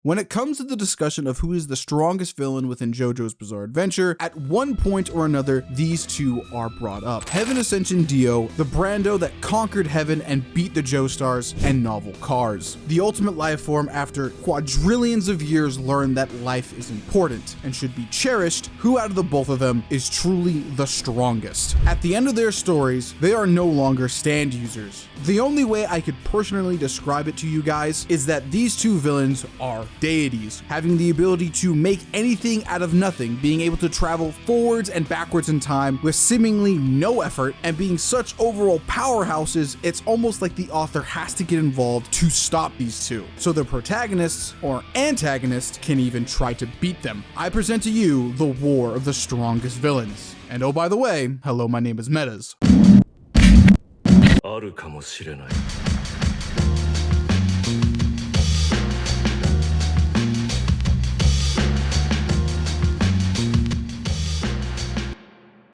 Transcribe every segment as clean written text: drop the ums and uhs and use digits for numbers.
When it comes to the discussion of who is the strongest villain within JoJo's Bizarre Adventure, at one point or another, these two are brought up. Heaven Ascension Dio, the Brando that conquered heaven and beat the Joestars, and Novel Cars, the ultimate life form after quadrillions of years learned that life is important and should be cherished. Who out of the both of them is truly the strongest? At the end of their stories, they are no longer stand users. The only way I could personally describe it to you guys is that these two villains are deities, having the ability to make anything out of nothing, being able to travel forwards and backwards in time with seemingly no effort, and being such overall powerhouses, it's almost like the author has to get involved to stop these two, so the protagonists or antagonists can even try to beat them. I present to you the War of the Strongest Villains. And oh, by the way, hello, my name is Metas.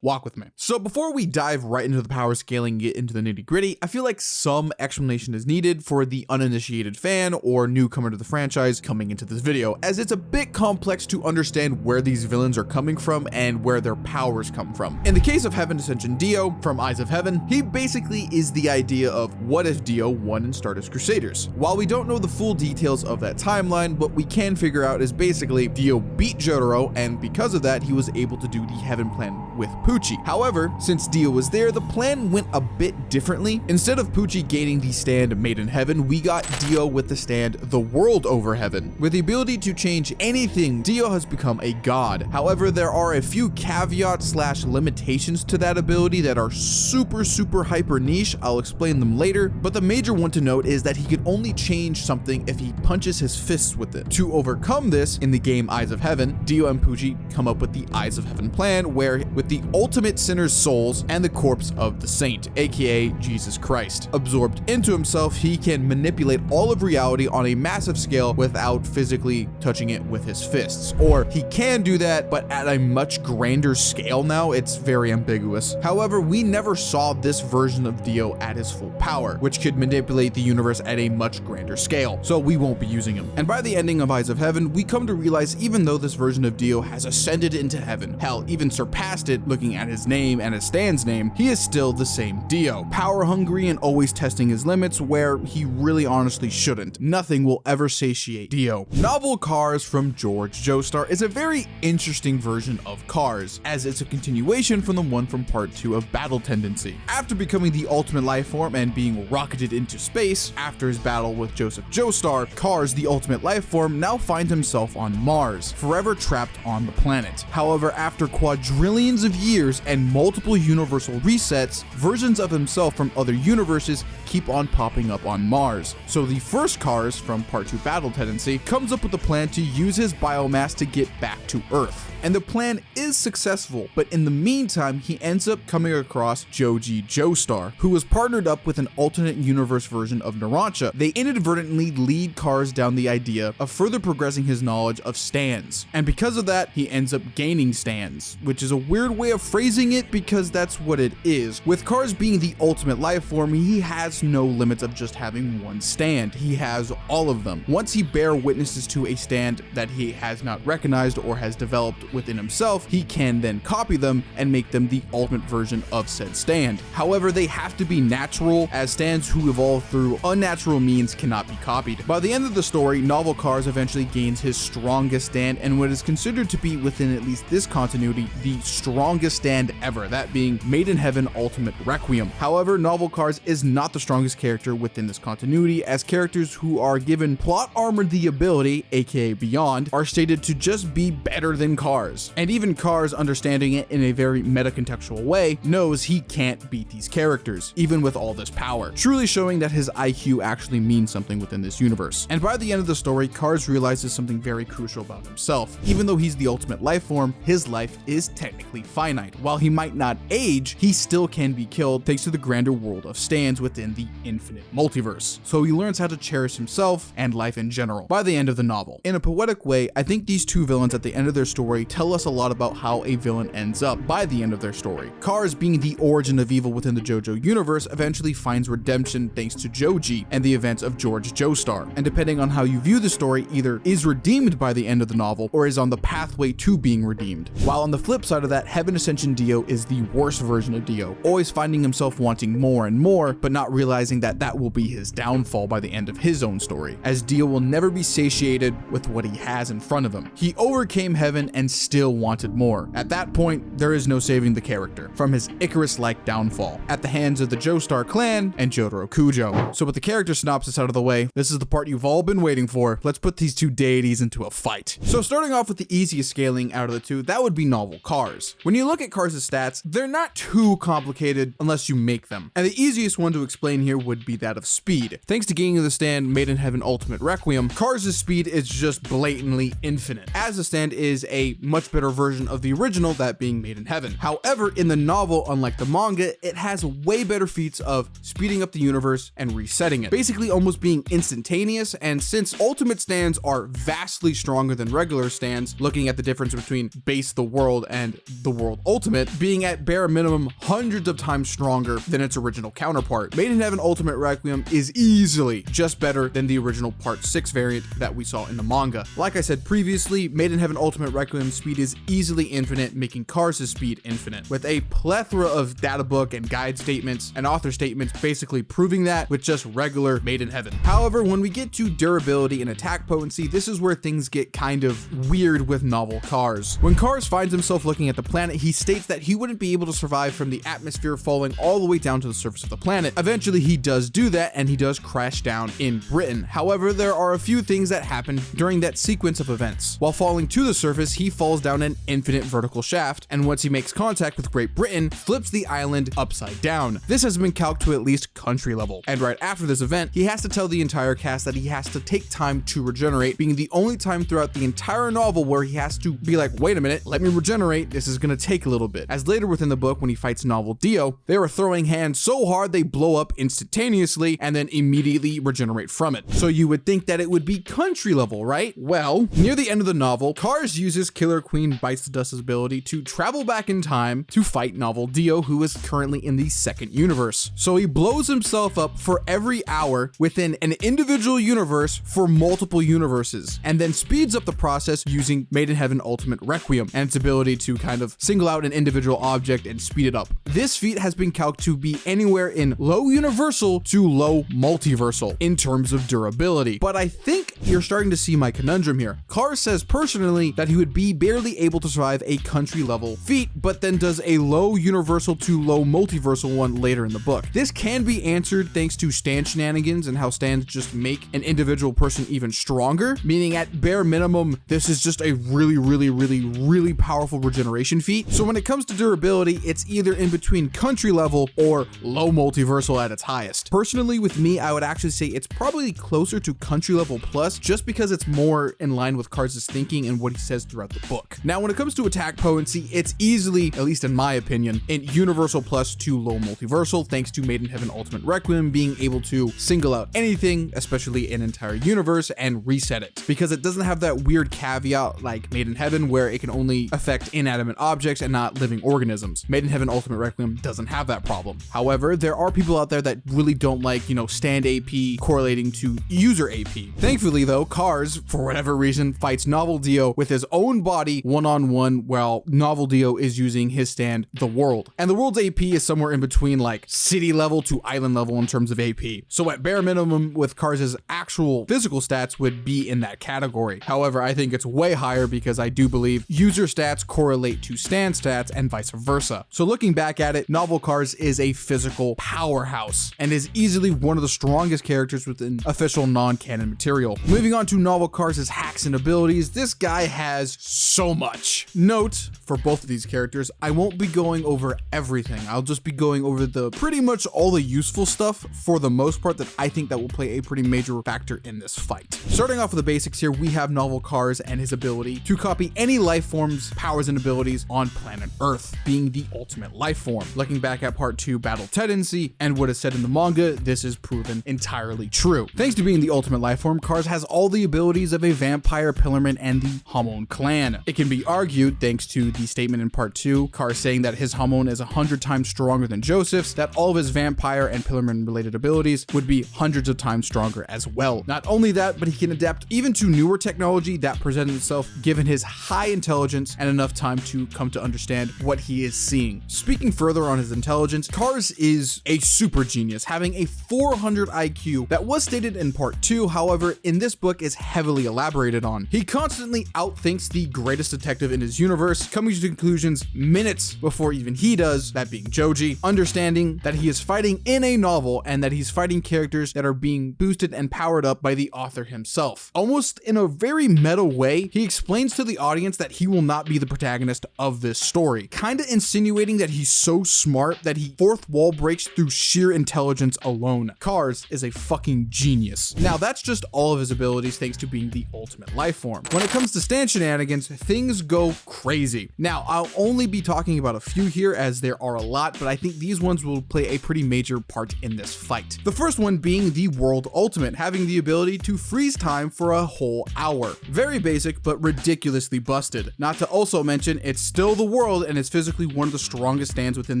Walk with me. So before we dive right into the power scaling and get into the nitty gritty, I feel like some explanation is needed for the uninitiated fan or newcomer to the franchise coming into this video, as it's a bit complex to understand where these villains are coming from and where their powers come from. In the case of Heaven Ascension Dio from Eyes of Heaven, he basically is the idea of what if Dio won in Stardust Crusaders. While we don't know the full details of that timeline, what we can figure out is basically Dio beat Jotaro, and because of that, he was able to do the Heaven plan with Poochie. However, since Dio was there, the plan went a bit differently. Instead of Poochie gaining the stand Made in Heaven, we got Dio with the stand The World Over Heaven. With the ability to change anything, Dio has become a god. However, there are a few caveats / limitations to that ability that are super hyper niche. I'll explain them later, but the major one to note is that he can only change something if he punches his fists with it. To overcome this, in the game Eyes of Heaven, Dio and Poochie come up with the Eyes of Heaven plan, where with the ultimate sinner's souls and the corpse of the saint, aka Jesus Christ, absorbed into himself, he can manipulate all of reality on a massive scale without physically touching it with his fists. Or he can do that, but at a much grander scale now. It's very ambiguous. However, we never saw this version of Dio at his full power, which could manipulate the universe at a much grander scale, so we won't be using him. And by the ending of Eyes of Heaven, we come to realize even though this version of Dio has ascended into heaven, hell, even surpassed it, looking at his name and his stand's name, he is still the same Dio, power hungry and always testing his limits where he really honestly shouldn't. Nothing will ever satiate Dio. Novel Cars from George Joestar is a very interesting version of Cars, as it's a continuation from the one from part 2 of Battle Tendency. After becoming the ultimate life form and being rocketed into space after his battle with Joseph Joestar, Cars, the ultimate life form, now finds himself on Mars, forever trapped on the planet. However, after quadrillions of years and multiple universal resets, versions of himself from other universes keep on popping up on Mars. So the first Cars from part 2 Battle Tendency comes up with a plan to use his biomass to get back to Earth. And the plan is successful, but in the meantime, he ends up coming across Joji Joestar, who was partnered up with an alternate universe version of Narancia. They inadvertently lead Cars down the idea of further progressing his knowledge of stands. And because of that, he ends up gaining stands, which is a weird way of phrasing it because that's what it is. With Cars being the ultimate life form, he has no limits of just having one stand. He has all of them. Once he bear witnesses to a stand that he has not recognized or has developed within himself, he can then copy them and make them the ultimate version of said stand. However, they have to be natural, as stands who evolve through unnatural means cannot be copied. By the end of the story, Novel Cars eventually gains his strongest stand and what is considered to be, within at least this continuity, the strongest stand ever, that being Made in Heaven Ultimate Requiem. However, Novel Cars is not the strongest character within this continuity, as characters who are given plot armored the ability, aka Beyond, are stated to just be better than Cars. And even Cars, understanding it in a very meta-contextual way, knows he can't beat these characters, even with all this power, truly showing that his IQ actually means something within this universe. And by the end of the story, Cars realizes something very crucial about himself. Even though he's the ultimate life form, his life is technically finite. While he might not age, he still can be killed thanks to the grander world of stands within the infinite multiverse. So he learns how to cherish himself and life in general by the end of the novel. In a poetic way, I think these two villains at the end of their story tell us a lot about how a villain ends up by the end of their story. Kars, being the origin of evil within the JoJo universe, eventually finds redemption thanks to Joji and the events of George Joestar, and depending on how you view the story, either is redeemed by the end of the novel or is on the pathway to being redeemed. While on the flip side of that, Heaven Ascension Dio is the worst version of Dio, always finding himself wanting more and more, but not realizing that that will be his downfall by the end of his own story, as Dio will never be satiated with what he has in front of him. He overcame heaven and still wanted more. At that point, there is no saving the character from his Icarus-like downfall at the hands of the Joestar clan and Jotaro Kujo. So with the character synopsis out of the way, this is the part you've all been waiting for. Let's put these two deities into a fight. So starting off with the easiest scaling out of the two, that would be novel Kars. When you look at Kars' stats, they're not too complicated unless you make them. And the easiest one to explain here would be that of speed. Thanks to Gaining of the Stand, Made in Heaven Ultimate Requiem, Kars' speed is just blatantly infinite, as the stand is a much better version of the original, that being Made in Heaven. However, in the novel, unlike the manga, it has way better feats of speeding up the universe and resetting it, basically almost being instantaneous. And since ultimate stands are vastly stronger than regular stands, looking at the difference between base the world and the world ultimate, being at bare minimum hundreds of times stronger than its original counterpart, Made in Heaven Ultimate Requiem is easily just better than the original Part 6 variant that we saw in the manga. Like I said previously, Made in Heaven Ultimate Requiem speed is easily infinite, making Kars' speed infinite, with a plethora of data book and guide statements and author statements basically proving that with just regular Made in Heaven. However, when we get to durability and attack potency, this is where things get kind of weird with novel Kars. When Kars finds himself looking at the planet, he states that he wouldn't be able to survive from the atmosphere falling all the way down to the surface of the planet. Eventually, he does do that, and he does crash down in Britain. However, there are a few things that happen during that sequence of events. While falling to the surface, he falls down an infinite vertical shaft, and once he makes contact with Great Britain, flips the island upside down. This has been calced to at least country level, and right after this event, he has to tell the entire cast that he has to take time to regenerate, being the only time throughout the entire novel where he has to be like, wait a minute, let me regenerate, this is gonna take a little bit. As later within the book, when he fights novel Dio, they are throwing hands so hard they blow up instantaneously and then immediately regenerate from it. So you would think that it would be country level, right? Well, near the end of the novel, Kars uses Killer Queen Bites the Dust's ability to travel back in time to fight novel Dio, who is currently in the second universe. So he blows himself up for every hour within an individual universe for multiple universes, and then speeds up the process using Made in Heaven Ultimate Requiem and its ability to kind of single out an individual object and speed it up. This feat has been calculated to be anywhere in low universal to low multiversal in terms of durability. But I think you're starting to see my conundrum here. Kars says personally that he would be barely able to survive a country level feat, but then does a low universal to low multiversal one later in the book. This can be answered thanks to stand shenanigans and how stands just make an individual person even stronger, meaning at bare minimum, this is just a really powerful regeneration feat. So when it comes to durability, it's either in between country level or low multiversal at its highest. Personally, with me, I would actually say it's probably closer to country level plus, just because it's more in line with Kars' thinking and what he says throughout the book. Now, when it comes to attack potency, it's easily, at least in my opinion, in universal plus to low multiversal, thanks to Made in Heaven Ultimate Requiem being able to single out anything, especially an entire universe, and reset it, because it doesn't have that weird caveat like Made in Heaven where it can only affect inanimate objects and not living organisms. Made in Heaven Ultimate Requiem doesn't have that problem. However, there are people out there that really don't like, stand AP correlating to user AP. Thankfully though, Kars, for whatever reason, fights novel Dio with his own body one-on-one, while novel Dio is using his stand, the world. And the world's AP is somewhere in between like city level to island level in terms of AP. So at bare minimum, with Kars' actual physical stats would be in that category. However, I think it's way higher because I do believe user stats correlate to stand stats and vice versa. So looking back at it, novel Kars is a physical powerhouse and is easily one of the strongest characters within official non-canon material. Moving on to novel Kars' hacks and abilities, this guy has so much. Note, for both of these characters, I won't be going over everything. I'll just be going over the pretty much all the useful stuff for the most part that I think that will play a pretty major factor in this fight. Starting off with the basics here, we have novel Kars and his ability to copy any life form's powers and abilities on planet Earth, being the ultimate life form. Looking back at part 2 Battle Tendency and what is said said in the manga, this is proven entirely true. Thanks to being the ultimate life form, Kars has all the abilities of a vampire, Pillarman, and the Hamon clan. It can be argued, thanks to the statement in part 2, Kars saying that his Hamon is 100 times stronger than Joseph's, that all of his vampire and Pillarman related abilities would be hundreds of times stronger as well. Not only that, but he can adapt even to newer technology that presented itself given his high intelligence and enough time to come to understand what he is seeing. Speaking further on his intelligence, Kars is a super genius, having a 400 IQ that was stated in part 2, however, in this book is heavily elaborated on. He constantly outthinks the greatest detective in his universe, coming to conclusions minutes before even he does, that being Joji, understanding that he is fighting in a novel and that he's fighting characters that are being boosted and powered up by the author himself. Almost in a very meta way, he explains to the audience that he will not be the protagonist of this story, kinda insinuating that he's so smart that he fourth wall breaks through sheer intelligence alone. Kars is a fucking genius. Now that's just all of his abilities thanks to being the ultimate life form. When it comes to stand shenanigans, things go crazy. Now I'll only be talking about a few here as there are a lot, but I think these ones will play a pretty major part in this fight. The first one being the World Ultimate, having the ability to freeze time for a whole hour. Very basic, but ridiculously busted. Not to also mention, it's still the world and it's physically one of the strongest stands within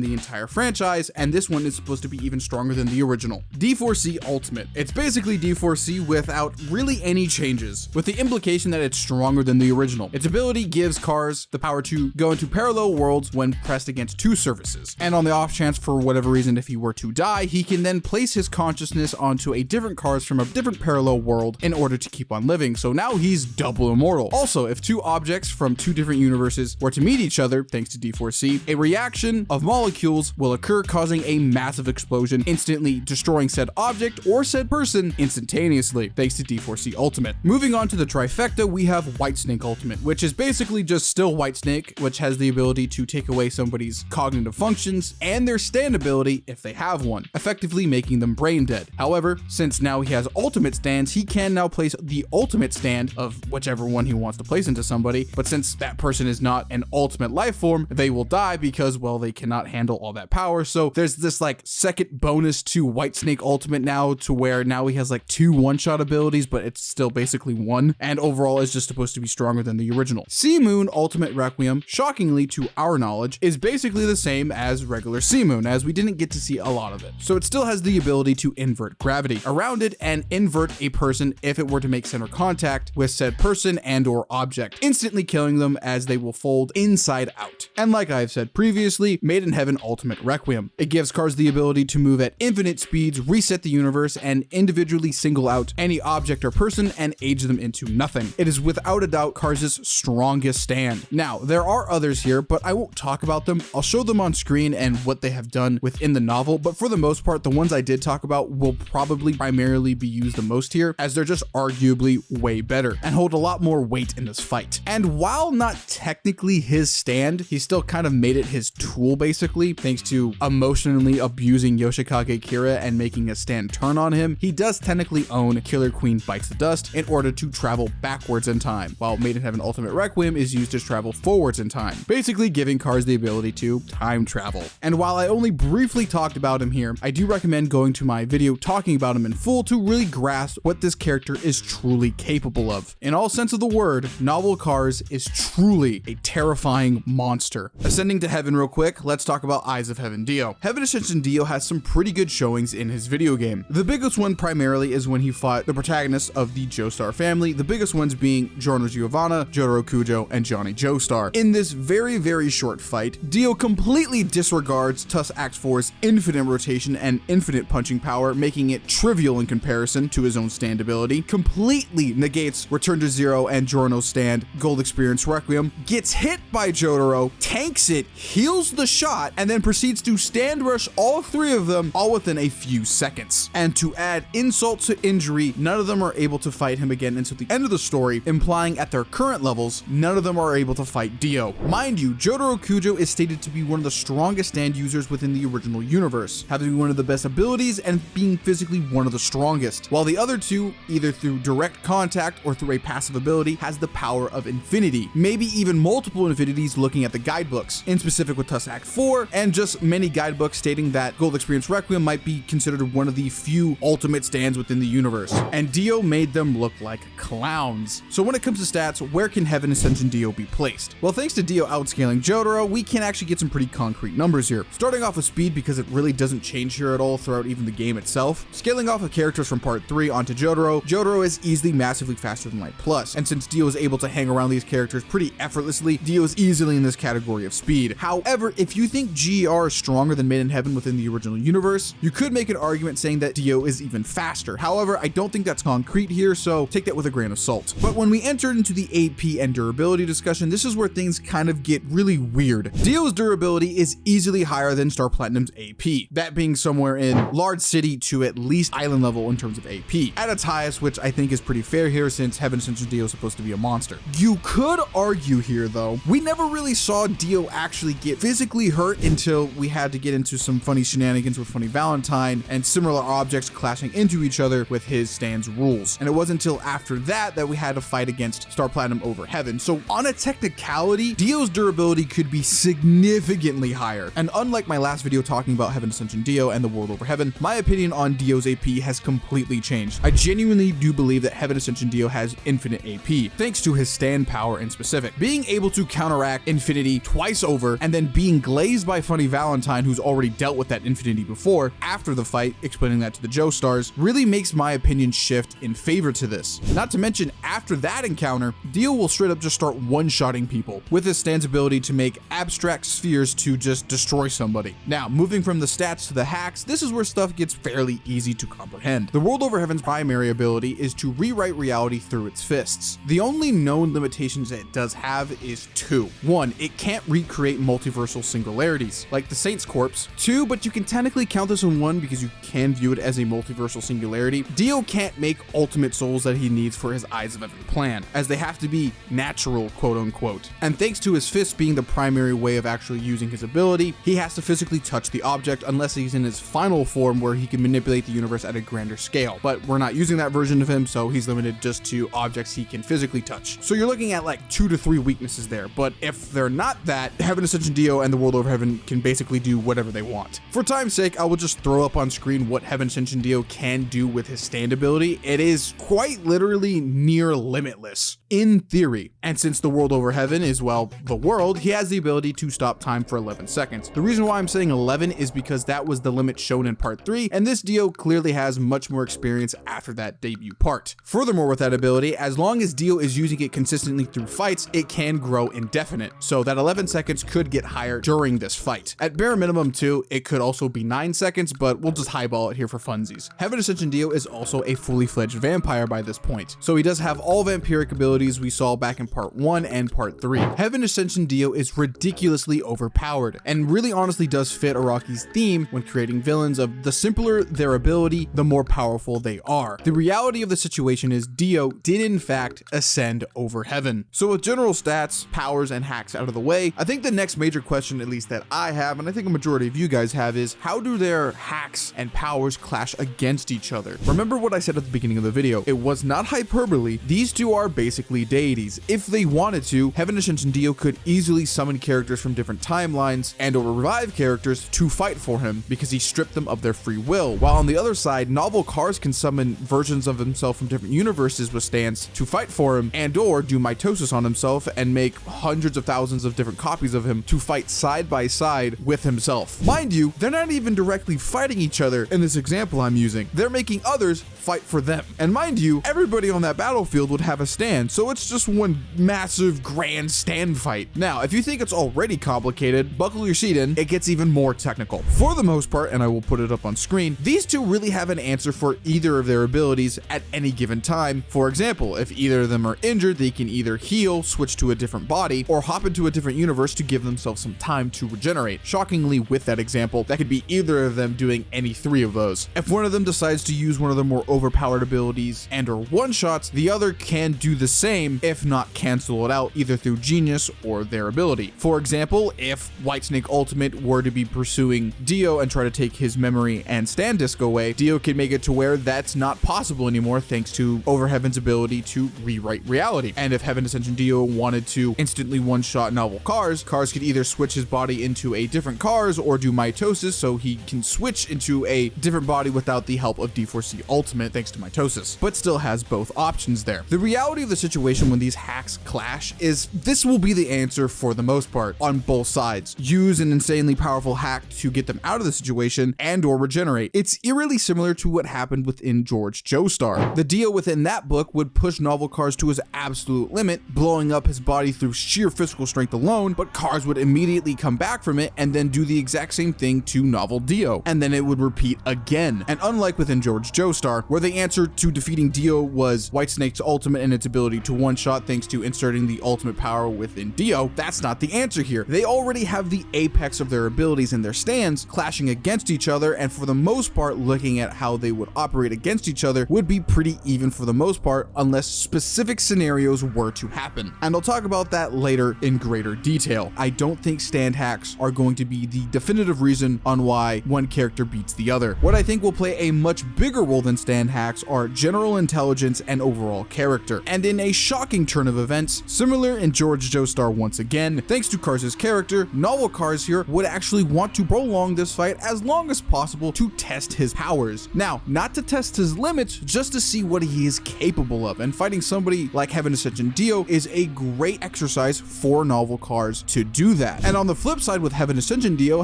the entire franchise, and this one is supposed to be even stronger than the original. D4C Ultimate. It's basically D4C without really any changes, with the implication that it's stronger than the original. Its ability gives Kars the power to go into parallel worlds when pressed against 2 surfaces, and on the off chance for whatever reason if he were to die, he can then place his consciousness onto a different Kars from a different parallel world in order to keep on living, so now he's double immortal. Also, if 2 objects from 2 different universes were to meet each other, thanks to D4C, a reaction of molecules will occur, causing a massive explosion, instantly destroying said object or said person instantaneously, thanks to D4C Ultimate. Moving on to the trifecta, we have Whitesnake Ultimate, which is basically just still Whitesnake, which has the ability to take away somebody's cognitive functions and their stand ability if they have one, effectively making them brain dead. However, since now he has ultimate stands, he can now place the ultimate stand of whichever one he wants to place into somebody, but since that person is not an ultimate life form, they will die because, well, they cannot handle all that power. So there's this like second bonus to Whitesnake Ultimate now, to where now he has like 2 one-shot abilities, but it's still basically 1, and overall is just supposed to be stronger than the original. Sea Moon Ultimate Requiem, shockingly to our knowledge, is basically the same as regular Sea Moon, as we didn't get to see a lot of it. So it still has the ability to invert gravity around it and invert a person if it were to make center contact with said person and or object, instantly killing them as they will fold inside out. And like I've said previously, Made in Heaven Ultimate Requiem. It gives Kars the ability to move at infinite speeds, reset the universe, and individually single out any object or person and age them into nothing. It is without a doubt Kars' strongest stand. Now, there are others here, but I won't talk about them. I'll show them on screen and what they have done within the novel, but for the most part, the ones I did talk about will probably primarily be used the most here, as they're just arguably way better and hold a lot more weight in this fight. And while not technically his stand, he still kind of made it his tool basically, thanks to emotionally abusing Yoshikage Kira and making a stand turn on him. He does technically own Killer Queen Bites the Dust in order to travel backwards in time, while Made in Heaven Ultimate Requiem is used to travel forwards in time, basically giving Kars the ability to time travel. And while I only briefly talked about him here, I do recommend going to my video talking about him in full to really grasp what this character is truly capable of. In all sense of the word, Novel Kars is truly a terrifying monster. Ascending to heaven real quick, let's talk about Eyes of Heaven Dio. Heaven Ascension Dio has some pretty good showings in his video game. The biggest one primarily is when he fought the protagonists of the Joestar family, the biggest ones being Giorno Giovanna, Jotaro Kujo, and Johnny Joestar. In this very, very short fight, Dio completely disregards Tusk Act 4's infinite rotation and infinite punching power, making it trivial in comparison to his own stand ability, completely negates Return to Zero and Giorno's stand, Gold Experience Requiem, gets hit by Jotaro, tanks it, heals the shot, and then proceeds to stand rush all 3 of them all within a few seconds. And to add insult to injury, none of them are able to fight him again until the end of the story, implying at their current levels, none of them are able to fight Dio. Mind you, Jotaro Kujo is stated to be one of the strongest stand users within the original universe, having one of the best abilities and being physically one of the strongest, while the other 2, either through direct contact or through a passive ability, has the power of infinity, maybe even multiple infinities looking at the guidebooks, in specific with Tusk Act 4, and just many guidebooks stating that Gold Experience Requiem might be considered one of the few ultimate stands within the universe, and Dio made them look like clowns. So when it comes to stats, where can Heaven Ascension Dio be placed? Well, thanks to Dio outscaling Jotaro, we can actually get some pretty concrete numbers here. Starting off with speed, because it really doesn't change here at all throughout even the game itself. Scaling off of characters from part 3 onto Jotaro is easily massively faster than Light Plus, and since Dio is able to hang around these characters pretty effortlessly, Dio is easily in this category of speed. However, if you think GER is stronger than Made in Heaven within the original universe, you could make an argument saying that Dio is even faster. However, I don't think that's concrete here, so take that with a grain of salt. But when we enter into the AP and durability discussion, this is where things kind of get really weird. Dio's durability is easily higher than Star Platinum's AP, that being somewhere in large city to at least island level in terms of AP. At its highest, which I think is pretty fair here since Heaven Ascension Dio is supposed to be a monster. You could argue here though, we never really saw Dio actually get physically hurt until we had to get into some funny shenanigans with Funny Valentine and similar objects clashing into each other with his stand's rules. And it wasn't until after that we had to fight against Star Platinum over Heaven. So on a technicality, Dio's durability could be significantly higher. And unlike my last video talking about Heaven Ascension Dio and the world over Heaven, my opinion on Dio's AP has completely changed. I genuinely do believe that Heaven Ascension Dio has infinite AP, thanks to his stand power in specific. Being able to counteract Infinity twice over and then being glazed by Funny Valentine, who's already dealt with that Infinity before, after the fight, explaining that to the Joestars, really makes my opinion shift in favor to this. Not to mention, after that encounter, Dio will straight up just start one-shotting people with his stand's ability to make abstract spheres to just destroy somebody. Now, moving from the stats to the hacks, this is where stuff gets fairly easy to comprehend. The World Over Heaven's primary ability is to rewrite reality through its fists. The only known limitations that it does have is two. One, it can't recreate multiversal singularities, like the Saint's Corpse. Two, but you can technically count this in one because you can view it as a multiversal singularity. Dio can't make ultimate souls that he needs for his Eyes of Heaven plan, as they have to be natural, quote unquote. And thanks to his fists being the primary way of actually using his ability, he has to physically touch the object unless he's in his final form where he can manipulate the universe at a grander scale. But we're not using that version of him, so he's limited just to objects he can physically touch. So you're looking at like 2 to 3 weaknesses there, but if they're not that, Heaven Ascension Dio and the World Over Heaven can basically do whatever they want. For time's sake, I will just throw up on screen what Heaven Ascension Dio can do with his stand ability. It is quite literally near limitless, in theory. And since the World Over Heaven is, well, the world, he has the ability to stop time for 11 seconds. The reason why I'm saying 11 is because that was the limit shown in part 3, and this Dio clearly has much more experience after that debut part. Furthermore, with that ability, as long as Dio is using it consistently through fights, it can grow indefinite. So that 11 seconds could get higher during this fight. At bare minimum too, it could also be 9 seconds, but we'll just highball it here for funsies. Heaven Ascension Dio is also a fully fledged vampire by this point, so he does have all vampiric abilities we saw back in part 1 and part 3. Heaven Ascension Dio is ridiculously overpowered, and really honestly does fit Araki's theme when creating villains of the simpler their ability, the more powerful they are. The reality of the situation is Dio did in fact ascend over Heaven. So with general stats, powers, and hacks out of the way, I think the next major question, at least that I have, and I think a majority of you guys have, is how do their hacks and powers clash against each other? Remember what I said at the beginning of the video, it was not hyperbole. These two are basically deities. If they wanted to, Heaven Ascension Dio could easily summon characters from different timelines and or revive characters to fight for him because he stripped them of their free will. While on the other side, Novel Cars can summon versions of himself from different universes with stands to fight for him and or do mitosis on himself and make hundreds of thousands of different copies of him to fight side by side with himself. Mind you, they're not even directly fighting each other in this example I'm using. They're making others fight for them. And mind you, everybody on that battlefield would have a stand, so it's just one massive grand stand fight. Now, if you think it's already complicated, buckle your seat in, it gets even more technical. For the most part, and I will put it up on screen, these two really have an answer for either of their abilities at any given time. For example, if either of them are injured, they can either heal, switch to a different body, or hop into a different universe to give themselves some time to regenerate. Shockingly, with that example, that could be either of them doing any 3 of those. If one of them decides to use one of the more overpowered abilities and or one-shots, the other can do the same, if not cancel it out, either through genius or their ability. For example, if Whitesnake Ultimate were to be pursuing Dio and try to take his memory and stand disc away, Dio can make it to where that's not possible anymore thanks to Overheaven's ability to rewrite reality. And if Heaven Ascension Dio wanted to instantly one-shot novel Cars could either switch his body into a different Cars or do mitosis so he can switch into a different body without the help of D4C Ultimate thanks to mitosis, but still has both options there. The reality of the situation when these hacks clash is this will be the answer for the most part on both sides. Use an insanely powerful hack to get them out of the situation and or regenerate. It's eerily similar to what happened within George Joestar. The Dio within that book would push novel Cars to his absolute limit, blowing up his body through sheer physical strength alone, but Cars would immediately come back from it and then do the exact same thing to novel Dio, and then it would repeat again. And unlike within George Joestar, where the answer to defeating Dio was Whitesnake's ultimate and its ability to one-shot thanks to inserting the ultimate power within Dio, that's not the answer here. They already have the apex of their abilities in their stands clashing against each other, and for the most part, looking at how they would operate against each other would be pretty even for the most part, unless specific scenarios were to happen. And I'll talk about that later in greater detail. I don't think stand hacks are going to be the definitive reason on why one character beats the other. What I think will play a much bigger role than stand hacks are general intelligence and overall character. And in a shocking turn of events, similar in George Joestar once again, thanks to Cars' character, novel Cars here would actually want to prolong this fight as long as possible to test his powers. Now, not to test his limits, just to see what he is capable of, and fighting somebody like Heaven Ascension Dio is a great exercise for novel Cars to do that. And on the flip side with Heaven Ascension Dio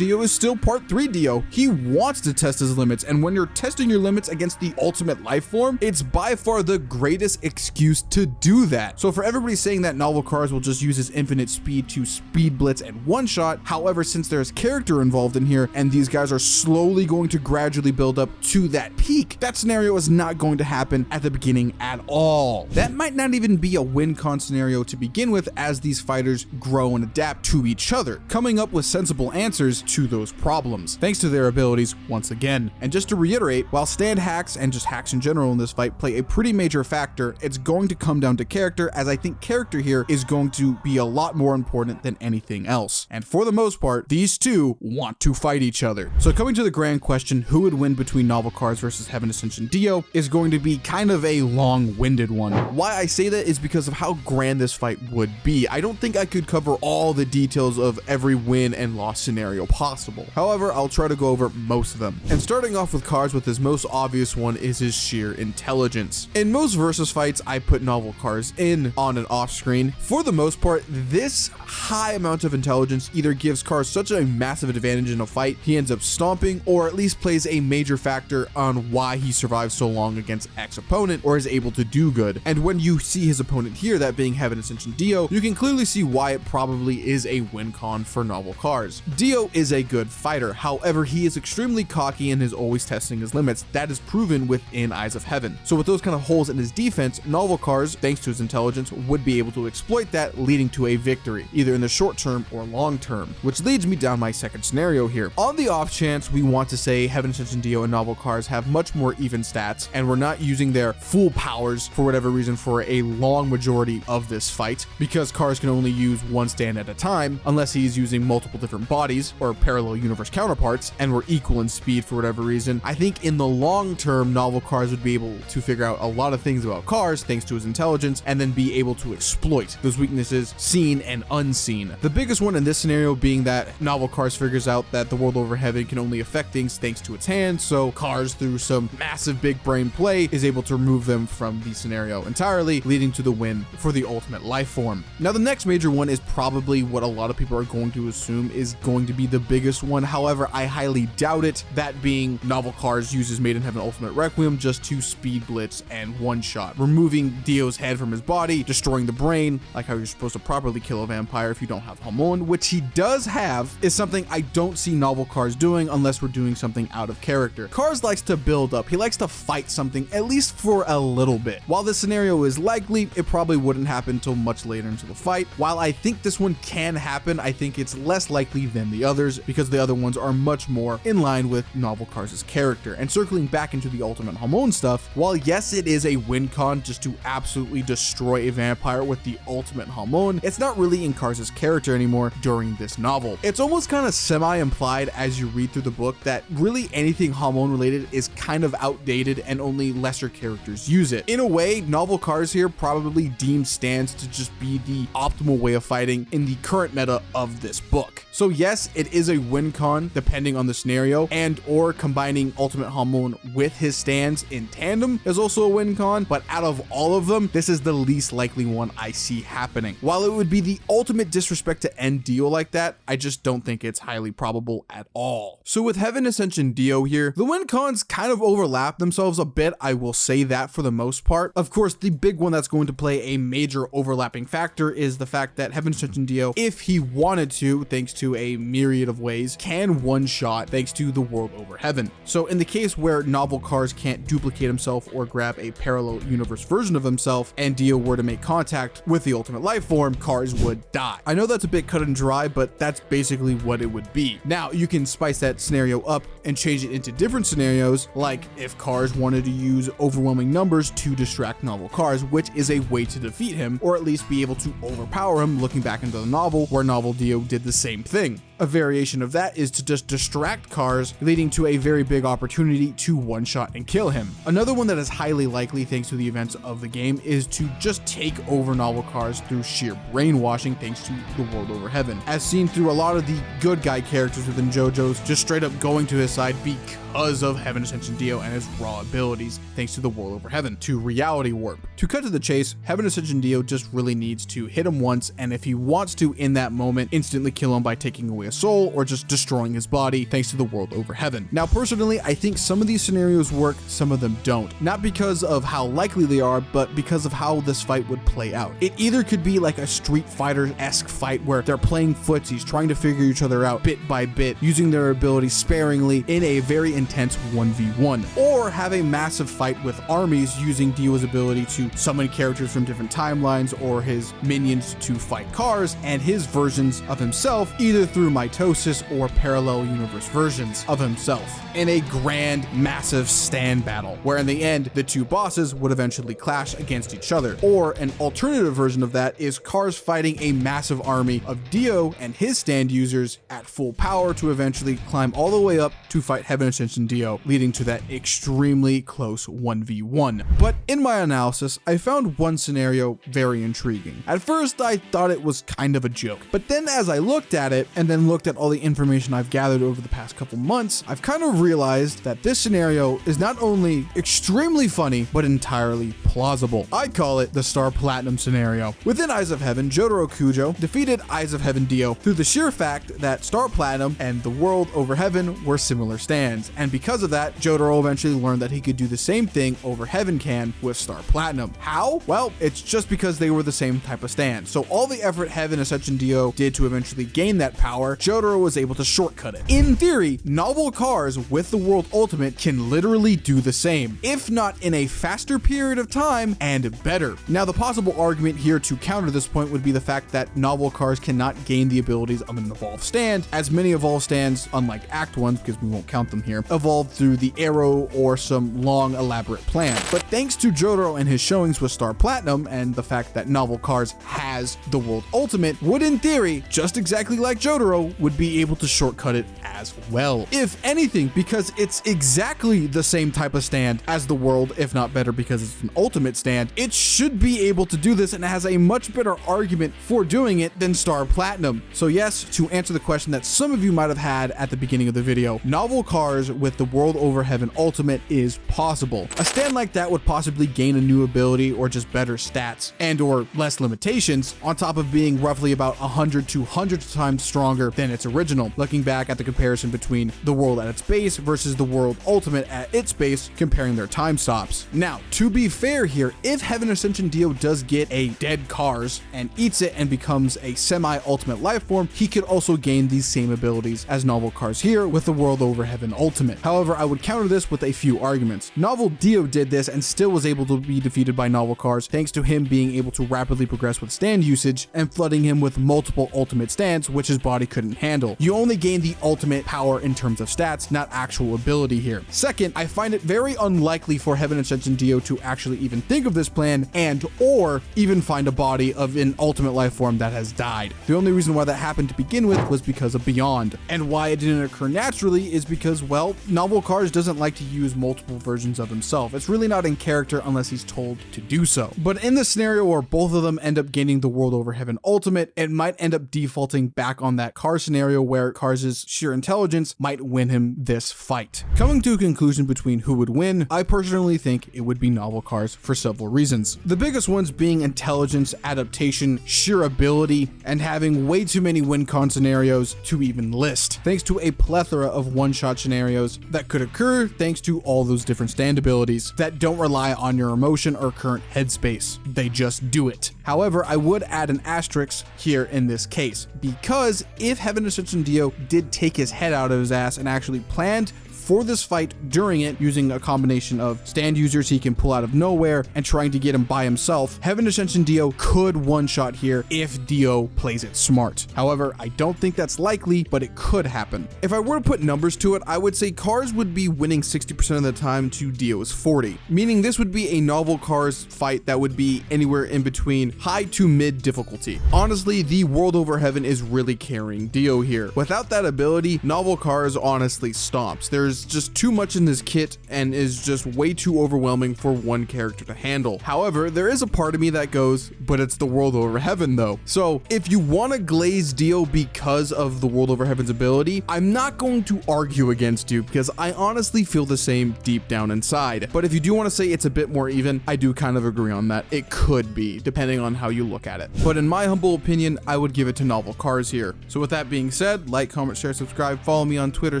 is still part 3 Dio. He wants to test his limits, and when you're testing your limits against the ultimate life form, it's by far the greatest excuse to do that. So for everybody saying that novel Cars will just use his infinite speed to speed blitz and one shot, however, since there's character involved in here and these guys are slowly going to gradually build up to that peak, that scenario is not going to happen at the beginning at all. That might not even be a win-con scenario to begin with, as these fighters grow and adapt to each other, coming up with sensible answers to those problems, thanks to their abilities once again. And just to reiterate, while stand hacks and just hacks in general in this fight play a pretty major factor, it's going to come down to character, as I think character here is going to be a lot more important than anything else. And for the most part, these two want to fight each other. So coming to the grand question, who would win between novel Cars versus Heaven Ascension Dio, is going to be kind of a long-winded one. Why I say that is because of how grand this fight would be. I don't think I could cover all the details of every win and loss scenario possible. However, I'll try to go over most of them. And starting off with Cars, with his most obvious one is his sheer intelligence. In most versus fights, I put novel Cars in on and off screen. For the most part, this high amount of intelligence either gives Cars such a massive advantage in a fight, he ends up stomping, or at least plays a major factor on why he survives so long against X opponent or is able to do good. And when you see his opponent here, that being Heaven Ascension Dio, you can clearly see why it probably is a win con for novel Cars. Dio is a good fighter, however, he is extremely cocky and is always testing his limits. That is proven within Eyes of Heaven. So with those kind of holes in his defense, novel Cars, thanks to his intelligence, would be able to exploit that, leading to a victory, either in the short term or long term, which leads me down my second scenario here. On the off chance we want to say Heaven Ascension Dio and novel Cars have much more even stats, and we're not using their full powers for whatever reason for a long majority of this fight, because Cars can only use one stand at a time, unless he's using multiple different bodies or parallel universe counterparts, and we're equal in speed for whatever reason. I think in the long term, novel Cars would be able to figure out a lot of things about Cars thanks to his intelligence, and then be able to exploit those weaknesses seen and unseen. The biggest one in this scenario being that novel Cars figures out that the world over heaven can only affect things thanks to its hands, so Cars, through some massive big brain play, is able to remove them from the scenario entirely, leading to the win for the ultimate life form. Now the next major one is probably what a lot of people are going to assume is going to be the biggest one, however I highly doubt it, that being novel Cars uses Made in Heaven Ultimate Requiem just to speed blitz and one shot, removing Dio's head from his body, destroying the brain, like how you're supposed to properly kill a vampire if you don't have Hamon, which he does have, is something I don't see novel Cars doing unless we're doing something out of character. Cars likes to build up, he likes to fight something at least for a little bit. While this scenario is likely, it probably wouldn't happen until much later into the fight. While I think this one can happen, I think it's less likely than the others, because the other ones are much more in line with novel Cars' character. And circling back into the ultimate Hamon stuff, while yes, it is a win con just to absolutely destroy a vampire with the ultimate Hamon, it's not really in Kars' character anymore during this novel. It's almost kind of semi-implied as you read through the book that really anything Hamon related is kind of outdated and only lesser characters use it. In a way, novel Kars here probably deemed stands to just be the optimal way of fighting in the current meta of this book. So yes, it is a win con depending on the scenario, and or combining ultimate Hamon with his stands in tandem is also a win con, but out of all of them, this is the least likely one I see happening. While it would be the ultimate disrespect to end Dio like that, I just don't think it's highly probable at all. So with Heaven Ascension Dio here, the win cons kind of overlap themselves a bit, I will say that for the most part. Of course, the big one that's going to play a major overlapping factor is the fact that Heaven Ascension Dio, if he wanted to, thanks to a myriad of ways, can one-shot thanks to the world over heaven. So in the case where novel Kars can't duplicate himself or grab a parallel universe version of himself, and Dio were to make contact with the ultimate life form, Kars would die. I know that's a bit cut and dry, but that's basically what it would be. Now, you can spice that scenario up and change it into different scenarios, like if Kars wanted to use overwhelming numbers to distract novel Kars, which is a way to defeat him, or at least be able to overpower him, looking back into the novel where novel Dio did the same thing. A variation of that is to just distract Kars, leading to a very big opportunity to one-shot and kill him. Another one that is highly likely thanks to the events of the game is to just take over novel Kars through sheer brainwashing thanks to the world over heaven, as seen through a lot of the good guy characters within JoJo's just straight up going to his side because of Heaven Ascension Dio and his raw abilities thanks to the world over heaven to reality warp. To cut to the chase, Heaven Ascension Dio just really needs to hit him once, and if he wants to in that moment, instantly kill him by taking away a soul or just destroying his body thanks to the world over heaven. Now personally, I think some of these scenarios work, some of them don't. Not because of how likely they are, but because of how this fight would play out. It either could be like a Street Fighter-esque fight where they're playing footsies, trying to figure each other out bit by bit, using their abilities sparingly in a very intense 1v1, or have a massive fight with armies using Dio's ability to summon characters from different timelines or his minions to fight Kars and his versions of himself, either through mitosis or parallel universe versions of himself, in a grand, massive stand battle, where in the end, the two bosses would eventually clash against each other. Or an alternative version of that is Kars fighting a massive army of Dio and his stand users at full power to eventually climb all the way up to fight Heaven Ascension Dio, leading to that extremely close 1v1. But in my analysis, I found one scenario very intriguing. At first, I thought it was kind of a joke, but then as I looked at it and then looked at all the information I've gathered over the past couple months, I've kind of realized that this scenario is not only extremely funny, but entirely plausible. I call it the Star Platinum scenario. Within Eyes of Heaven, Jotaro Kujo defeated Eyes of Heaven Dio through the sheer fact that Star Platinum and the world over heaven were similar stands, and because of that, Jotaro eventually learned that he could do the same thing over heaven can with Star Platinum. How? Well, it's just because they were the same type of stand. So all the effort Heaven Ascension Dio did to eventually gain that power, Jotaro was able to shortcut it. In theory, novel Kars with the World Ultimate can literally do the same, if not in a faster period of time and better. Now, the possible argument here to counter this point would be the fact that novel Kars cannot gain the abilities of an evolved stand, as many evolved stands, unlike Act 1, because we won't count them here, evolved through the arrow or some long elaborate plan. But thanks to Jotaro and his showings with Star Platinum and the fact that novel Kars has the World Ultimate, would in theory, just exactly like Jotaro, would be able to shortcut it as well. If anything, because it's exactly the same type of stand as the world, if not better because it's an ultimate stand, it should be able to do this and has a much better argument for doing it than Star Platinum. So yes, to answer the question that some of you might have had at the beginning of the video, novel Kars with the World Over Heaven Ultimate is possible. A stand like that would possibly gain a new ability or just better stats and or less limitations, on top of being roughly about 100 to 100 times stronger than its original, looking back at the comparison between the world at its base versus the World Ultimate at its base, comparing their time stops. Now, to be fair here, if Heaven Ascension Dio does get a dead Kars and eats it and becomes a semi-ultimate life form, he could also gain these same abilities as novel Kars here with the World Over Heaven Ultimate. However, I would counter this with a few arguments. Novel Dio did this and still was able to be defeated by novel Kars thanks to him being able to rapidly progress with stand usage and flooding him with multiple ultimate stands which his body couldn't couldn't handle. You only gain the ultimate power in terms of stats, not actual ability here. Second, I find it very unlikely for Heaven Ascension Dio to actually even think of this plan and or even find a body of an ultimate life form that has died. The only reason why that happened to begin with was because of Beyond, and why it didn't occur naturally is because, well, Novel Cars doesn't like to use multiple versions of himself. It's really not in character unless he's told to do so. But in the scenario where both of them end up gaining the World Over Heaven ultimate, it might end up defaulting back on that Cars scenario where Cars' sheer intelligence might win him this fight. Coming to a conclusion between who would win, I personally think it would be Novel Cars for several reasons. The biggest ones being intelligence, adaptation, sheer ability, and having way too many win con scenarios to even list, thanks to a plethora of one-shot scenarios that could occur thanks to all those different stand abilities that don't rely on your emotion or current headspace. They just do it. However, I would add an asterisk here in this case, because if Heaven Ascension Dio did take his head out of his ass and actually planned for this fight during it, using a combination of stand users he can pull out of nowhere and trying to get him by himself, Heaven Ascension Dio could one-shot here if Dio plays it smart. However, I don't think that's likely, but it could happen. If I were to put numbers to it, I would say Cars would be winning 60% of the time to Dio's 40, meaning this would be a Novel Cars fight that would be anywhere in between high to mid difficulty. Honestly, the World Over Heaven is really carrying Dio here. Without that ability, Novel Cars honestly stomps. There's just too much in this kit and is just way too overwhelming for one character to handle. However, there is a part of me that goes, but it's the World Over Heaven though. So if you want to glaze Dio because of the World Over Heaven's ability, I'm not going to argue against you because I honestly feel the same deep down inside. But if you do want to say it's a bit more even, I do kind of agree on that. It could be, depending on how you look at it. But in my humble opinion, I would give it to Novel Cars here. So with that being said, like, comment, share, subscribe, follow me on Twitter,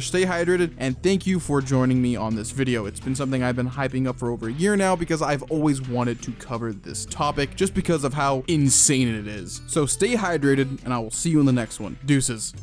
stay hydrated, and thank you for joining me on this video. It's been something I've been hyping up for over a year now because I've always wanted to cover this topic just because of how insane it is. So stay hydrated and I will see you in the next one. Deuces.